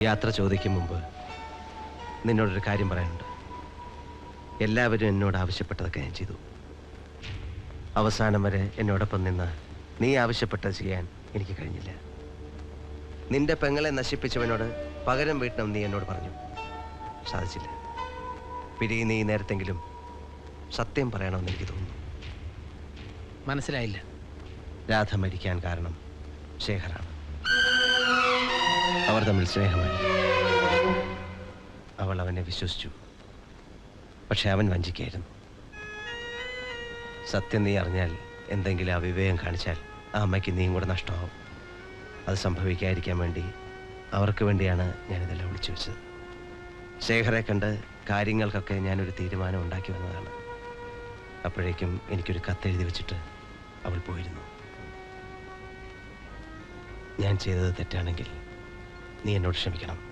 യാത്ര ചോദിക്കും മുമ്പ് നിന്നോടൊരു കാര്യം പറയാനുണ്ട്. എല്ലാവരും എന്നോട് ആവശ്യപ്പെട്ടതൊക്കെ ഞാൻ ചെയ്തു. അവസാനം വരെ എന്നോടൊപ്പം നിന്ന് നീ ആവശ്യപ്പെട്ടത് ചെയ്യാൻ എനിക്ക് കഴിഞ്ഞില്ല. നിന്റെ പെങ്ങളെ നശിപ്പിച്ചവനോട് പകരം വീട്ടണം നീ എന്നോട് പറഞ്ഞു. സാധിച്ചില്ല. പിരിയുന്ന ഈ നേരത്തെങ്കിലും സത്യം പറയണമെന്ന് എനിക്ക് തോന്നുന്നു. മനസ്സിലായില്ല. രാധ മരിക്കാൻ കാരണം ശേഖറാണ്. അവർ തമ്മിൽ സ്നേഹമായി. അവൾ അവനെ വിശ്വസിച്ചു. പക്ഷെ അവൻ വഞ്ചിക്കായിരുന്നു. സത്യം നീ അറിഞ്ഞാൽ, എന്തെങ്കിലും അവിവേകം കാണിച്ചാൽ ആ അമ്മയ്ക്ക് നീയും കൂടെ നഷ്ടമാവും. അത് സംഭവിക്കാതിരിക്കാൻ വേണ്ടി, അവർക്ക് വേണ്ടിയാണ് ഞാനിതെല്ലാം വിളിച്ചു വെച്ചത്. ശേഖറെ കണ്ട് കാര്യങ്ങൾക്കൊക്കെ ഞാനൊരു തീരുമാനം ഉണ്ടാക്കി വന്നതാണ്. അപ്പോഴേക്കും എനിക്കൊരു കത്തെഴുതി വെച്ചിട്ട് അവൾ പോയിരുന്നു. ഞാൻ ചെയ്തത് തെറ്റാണെങ്കിൽ നീ എന്നോട് ക്ഷമിക്കണം.